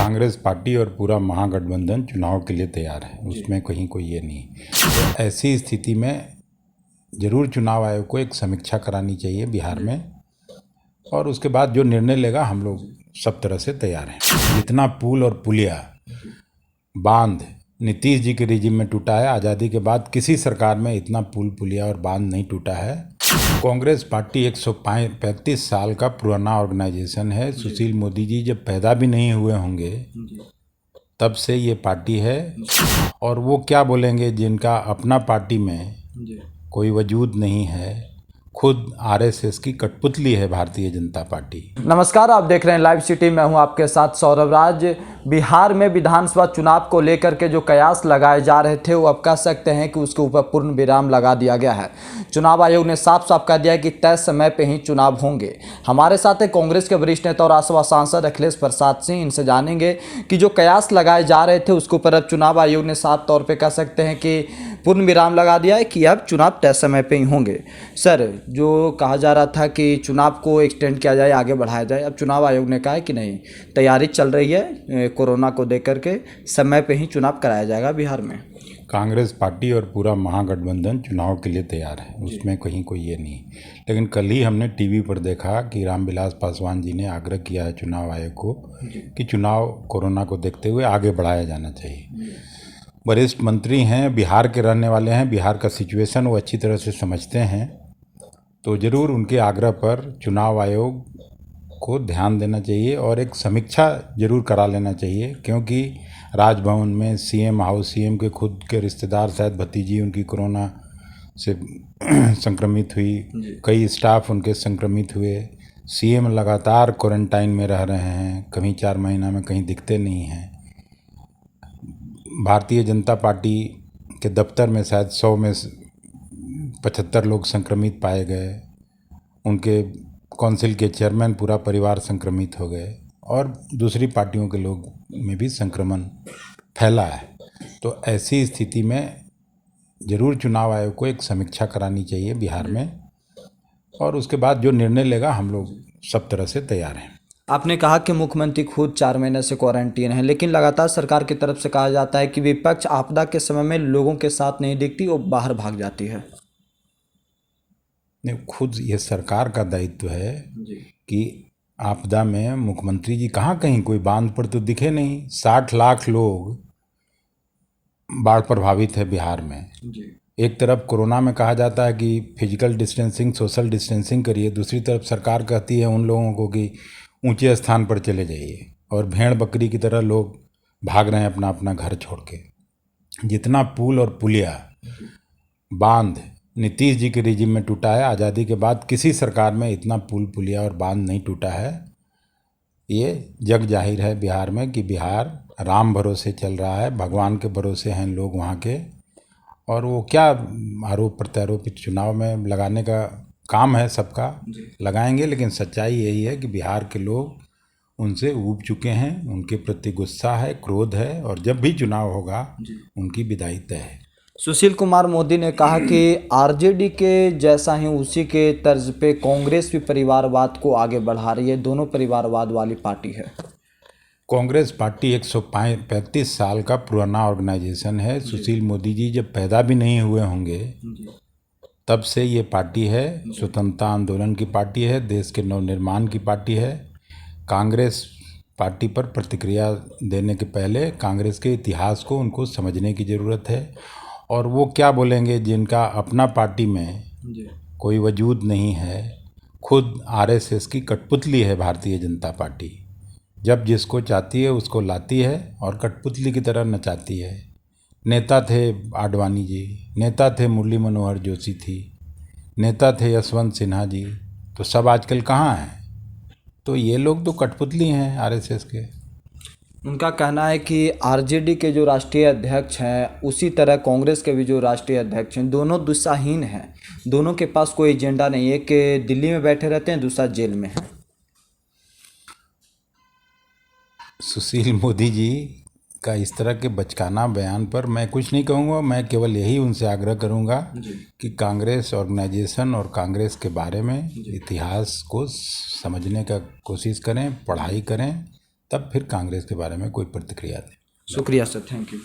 Congress party और पूरा महागठबंधन चुनाव के लिए तैयार है, उसमें कहीं कोई ये नहीं। तो ऐसी स्थिति में ज़रूर चुनाव आयोग को एक समीक्षा करानी चाहिए बिहार में, और उसके बाद जो निर्णय लेगा हम लोग सब तरह से तैयार हैं। जितना पुल और पुलिया बांध नीतीश जी के रिजिम में टूटा है, आज़ादी के बाद किसी सरकार में इतना पुल पुलिया और बांध नहीं टूटा है। कांग्रेस पार्टी 135 साल का पुराना ऑर्गेनाइजेशन है। सुशील मोदी जी जब पैदा भी नहीं हुए होंगे तब से ये पार्टी है, और वो क्या बोलेंगे जिनका अपना पार्टी में कोई वजूद नहीं है। खुद आरएसएस की कठपुतली है भारतीय जनता पार्टी। नमस्कार, आप देख रहे हैं लाइव सिटी। मैं हूं आपके साथ सौरभ राज। बिहार में विधानसभा चुनाव को लेकर के जो कयास लगाए जा रहे थे, वो अब कह सकते हैं कि उसके ऊपर पूर्ण विराम लगा दिया गया है। चुनाव आयोग ने साफ साफ कह दिया है कि तय समय पे ही चुनाव होंगे। हमारे साथ है कांग्रेस के वरिष्ठ नेता और राज्यसभा सांसद अखिलेश प्रसाद सिंह। इनसे जानेंगे कि जो कयास लगाए जा रहे थे उसके ऊपर अब चुनाव आयोग ने साफ तौर पर कह सकते हैं कि पूर्ण विराम लगा दिया है कि अब चुनाव तय समय पे ही होंगे। सर, जो कहा जा रहा था कि चुनाव को एक्सटेंड किया जाए, आगे बढ़ाया जाए, अब चुनाव आयोग ने कहा है कि नहीं, तैयारी चल रही है, कोरोना को देकर के समय पे ही चुनाव कराया जाएगा बिहार में। कांग्रेस पार्टी और पूरा महागठबंधन चुनाव के लिए तैयार है, उसमें कहीं कोई ये नहीं। लेकिन कल ही हमने टीवी पर देखा कि रामविलास पासवान जी ने आग्रह किया है चुनाव आयोग को कि चुनाव कोरोना को देखते हुए आगे बढ़ाया जाना चाहिए। वरिष्ठ मंत्री हैं, बिहार के रहने वाले हैं, बिहार का सिचुएशन वो अच्छी तरह से समझते हैं, तो ज़रूर उनके आग्रह पर चुनाव आयोग को ध्यान देना चाहिए और एक समीक्षा ज़रूर करा लेना चाहिए। क्योंकि राजभवन में सीएम हाउस, सीएम के खुद के रिश्तेदार, शायद भतीजी उनकी कोरोना से संक्रमित हुई, कई स्टाफ उनके संक्रमित हुए। सीएम लगातार क्वारंटाइन में रह रहे हैं, कहीं 4 महीना में कहीं दिखते नहीं हैं। भारतीय जनता पार्टी के दफ्तर में शायद 100 में 75 लोग संक्रमित पाए गए। उनके काउंसिल के चेयरमैन पूरा परिवार संक्रमित हो गए, और दूसरी पार्टियों के लोग में भी संक्रमण फैला है। तो ऐसी स्थिति में ज़रूर चुनाव आयोग को एक समीक्षा करानी चाहिए बिहार में, और उसके बाद जो निर्णय लेगा हम लोग सब तरह से तैयार हैं। आपने कहा कि मुख्यमंत्री खुद 4 महीने से क्वारंटीन है, लेकिन लगातार सरकार की तरफ से कहा जाता है कि विपक्ष आपदा के समय में लोगों के साथ नहीं दिखती, वो बाहर भाग जाती है। नहीं, खुद ये सरकार का दायित्व है कि आपदा में मुख्यमंत्री जी कहाँ कहीं कोई बांध पर तो दिखे नहीं। 60 लाख लोग बाढ़ प्रभावित है बिहार में। एक तरफ कोरोना में कहा जाता है कि फिजिकल डिस्टेंसिंग, सोशल डिस्टेंसिंग करिए, दूसरी तरफ सरकार कहती है उन लोगों को कि ऊंचे स्थान पर चले जाइए, और भेड़ बकरी की तरह लोग भाग रहे हैं अपना अपना घर छोड़ के। जितना पुल और पुलिया बांध नीतीश जी के रिजिम में टूटा है, आज़ादी के बाद किसी सरकार में इतना पुल पुलिया और बांध नहीं टूटा है। ये जग जाहिर है बिहार में कि बिहार राम भरोसे चल रहा है, भगवान के भरोसे हैं लोग वहाँ के। और वो क्या आरोप प्रत्यारोप चुनाव में लगाने का काम है, सबका लगाएंगे, लेकिन सच्चाई यही है कि बिहार के लोग उनसे ऊब चुके हैं, उनके प्रति गुस्सा है, क्रोध है, और जब भी चुनाव होगा उनकी विदाई तय है। सुशील कुमार मोदी ने कहा कि आरजेडी के जैसा ही उसी के तर्ज पे कांग्रेस भी परिवारवाद को आगे बढ़ा रही है, दोनों परिवारवाद वाली पार्टी है। कांग्रेस पार्टी 135 साल का पुराना ऑर्गेनाइजेशन है। सुशील मोदी जी जब पैदा भी नहीं हुए होंगे तब से ये पार्टी है। स्वतंत्रता आंदोलन की पार्टी है, देश के नवनिर्माण की पार्टी है। कांग्रेस पार्टी पर प्रतिक्रिया देने के पहले कांग्रेस के इतिहास को उनको समझने की ज़रूरत है, और वो क्या बोलेंगे जिनका अपना पार्टी में कोई वजूद नहीं है। खुद आरएसएस की कठपुतली है भारतीय जनता पार्टी, जब जिसको चाहती है उसको लाती है और कठपुतली की तरह नचाती है। नेता थे आडवाणी जी, नेता थे मुरली मनोहर जोशी थी, नेता थे यशवंत सिन्हा जी, तो सब आजकल कहाँ हैं? तो ये लोग तो कठपुतली हैं आरएसएस के। उनका कहना है कि आरजेडी के जो राष्ट्रीय अध्यक्ष हैं, उसी तरह कांग्रेस के भी जो राष्ट्रीय अध्यक्ष हैं, दोनों दिशाहीन हैं, दोनों के पास कोई एजेंडा नहीं है, कि दिल्ली में बैठे रहते हैं, दूसरा जेल में है। सुशील मोदी जी का इस तरह के बचकाना बयान पर मैं कुछ नहीं कहूँगा। मैं केवल यही उनसे आग्रह करूँगा कि कांग्रेस ऑर्गेनाइजेशन और कांग्रेस के बारे में इतिहास को समझने का कोशिश करें, पढ़ाई करें, तब फिर कांग्रेस के बारे में कोई प्रतिक्रिया दें। शुक्रिया सर, थैंक यू।